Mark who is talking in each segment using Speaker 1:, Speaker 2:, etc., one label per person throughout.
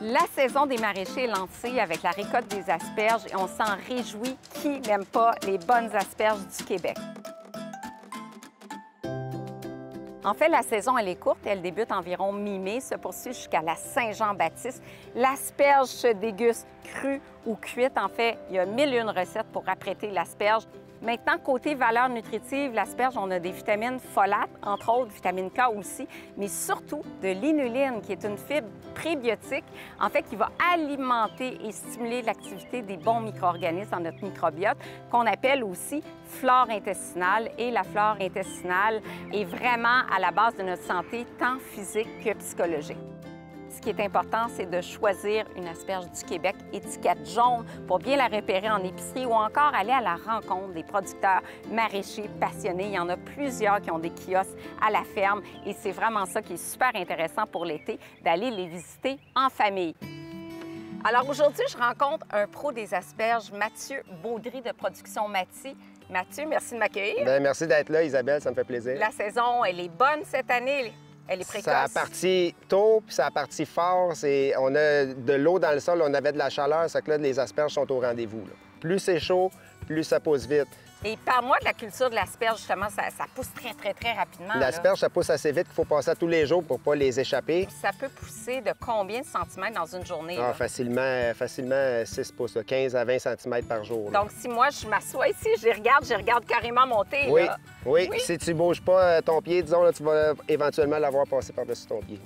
Speaker 1: La saison des maraîchers est lancée avec la récolte des asperges et on s'en réjouit. Qui n'aime pas les bonnes asperges du Québec? En fait, la saison, elle est courte. Elle débute environ mi-mai, se poursuit jusqu'à la Saint-Jean-Baptiste. L'asperge se déguste crue ou cuite. En fait, il y a 1001 recettes pour apprêter l'asperge. Maintenant, côté valeur nutritive, l'asperge, on a des vitamines folates, entre autres, vitamine K aussi, mais surtout de l'inuline, qui est une fibre prébiotique, en fait, qui va alimenter et stimuler l'activité des bons micro-organismes dans notre microbiote, qu'on appelle aussi flore intestinale. Et la flore intestinale est vraiment à la base de notre santé, tant physique que psychologique. Ce qui est important, c'est de choisir une asperge du Québec étiquette jaune pour bien la repérer en épicerie ou encore aller à la rencontre des producteurs maraîchers passionnés. Il y en a plusieurs qui ont des kiosques à la ferme et c'est vraiment ça qui est super intéressant pour l'été, d'aller les visiter en famille. Alors aujourd'hui, je rencontre un pro des asperges, Mathieu Baudry de Production Maty. Mathieu, merci de m'accueillir.
Speaker 2: Bien, merci d'être là, Isabelle, ça me fait plaisir.
Speaker 1: La saison, elle est bonne cette année. Elle est précoce.
Speaker 2: Ça a parti tôt, puis ça a parti fort. On a de l'eau dans le sol, on avait de la chaleur, ça que là, les asperges sont au rendez-vous. Plus c'est chaud, plus ça pousse vite.
Speaker 1: Et parle-moi de la culture de l'asperge, justement, ça pousse très rapidement.
Speaker 2: L'asperge, ça pousse assez vite qu'il faut passer à tous les jours pour ne pas les échapper.
Speaker 1: Ça peut pousser de combien de centimètres dans une journée?
Speaker 2: Ah, facilement 6 pouces, 15 à 20 cm par jour.
Speaker 1: Donc, si moi, je m'assois ici, je regarde carrément monter.
Speaker 2: Oui,
Speaker 1: là.
Speaker 2: oui. Si tu ne bouges pas ton pied, disons, là, tu vas éventuellement l'avoir passé par-dessus ton pied.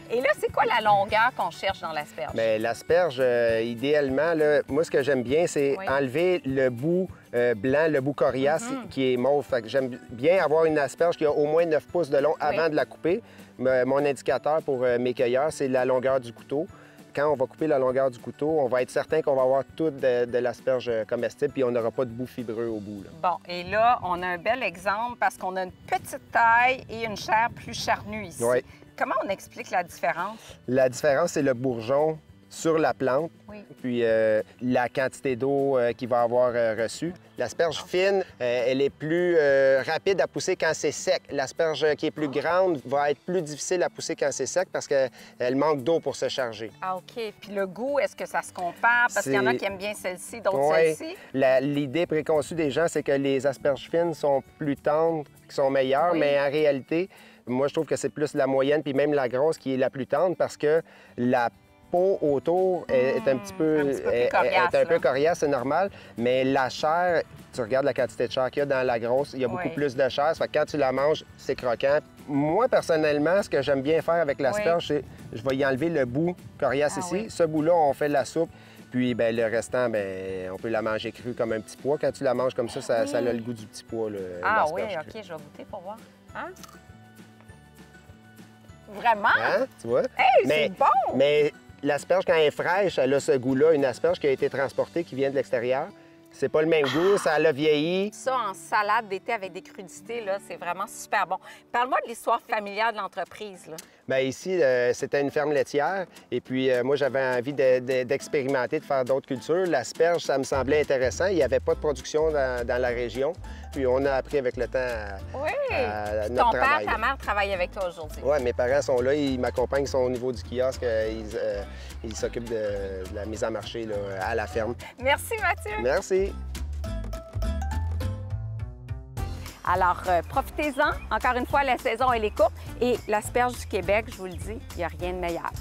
Speaker 1: Et là, c'est quoi la longueur qu'on cherche dans l'asperge?
Speaker 2: Bien, l'asperge, idéalement, là, moi, ce que j'aime bien, c'est enlever le bout blanc, le bout coriace qui est mauve. Fait que j'aime bien avoir une asperge qui a au moins 9 pouces de long avant de la couper. Mon indicateur pour mes cueilleurs, c'est la longueur du couteau. Quand on va couper la longueur du couteau, on va être certain qu'on va avoir toute de l'asperge comestible puis on n'aura pas de bout fibreux au bout. Là.
Speaker 1: Bon, et là, on a un bel exemple parce qu'on a une petite taille et une chair plus charnue ici.
Speaker 2: Oui.
Speaker 1: Comment on explique la différence?
Speaker 2: La différence, c'est le bourgeon sur la plante, puis la quantité d'eau qu'il va avoir reçue. L'asperge fine, elle est plus rapide à pousser quand c'est sec. L'asperge qui est plus grande va être plus difficile à pousser quand c'est sec parce qu'elle manque d'eau pour se charger.
Speaker 1: Ah, OK. Puis le goût, est-ce que ça se compare? Parce qu'il y en a qui aiment bien celle-ci, d'autres celle-ci.
Speaker 2: L'idée préconçue des gens, c'est que les asperges fines sont plus tendres, qui sont meilleures, mais en réalité, moi, je trouve que c'est plus la moyenne, puis même la grosse qui est la plus tendre parce que la peau autour est un petit peu coriace, c'est normal, mais la chair, tu regardes la quantité de chair qu'il y a dans la grosse, il y a beaucoup plus de chair, ça fait que quand tu la manges, c'est croquant. Moi, personnellement, ce que j'aime bien faire avec l'asperge, c'est je vais y enlever le bout coriace ici. Ce bout-là, on fait de la soupe. Puis bien, le restant, bien, on peut la manger crue comme un petit pois. Quand tu la manges comme ça, ça a le goût du petit pois.
Speaker 1: Ah oui, OK, je vais goûter pour voir. Hein? Vraiment?
Speaker 2: Hein? Tu vois?
Speaker 1: Hey, c'est bon!
Speaker 2: Mais l'asperge, quand elle est fraîche, elle a ce goût-là. Une asperge qui a été transportée, qui vient de l'extérieur, c'est pas le même goût, ça l'a vieilli.
Speaker 1: Ça, en salade d'été avec des crudités, là, c'est vraiment super bon. Parle-moi de l'histoire familiale de l'entreprise, là.
Speaker 2: Bien, ici, c'était une ferme laitière. Et puis, moi, j'avais envie d'expérimenter, de faire d'autres cultures. L'asperge, ça me semblait intéressant. Il n'y avait pas de production dans la région. Puis, on a appris avec le temps à notre
Speaker 1: Ton
Speaker 2: travail.
Speaker 1: père, ta mère travaillent avec toi aujourd'hui.
Speaker 2: Oui, mes parents sont là. Ils m'accompagnent, ils sont au niveau du kiosque. Ils s'occupent de la mise en marché là, à la ferme.
Speaker 1: Merci, Mathieu.
Speaker 2: Merci.
Speaker 1: Alors, profitez-en. Encore une fois, la saison, elle est courte. Et l'asperge du Québec, je vous le dis, il n'y a rien de meilleur.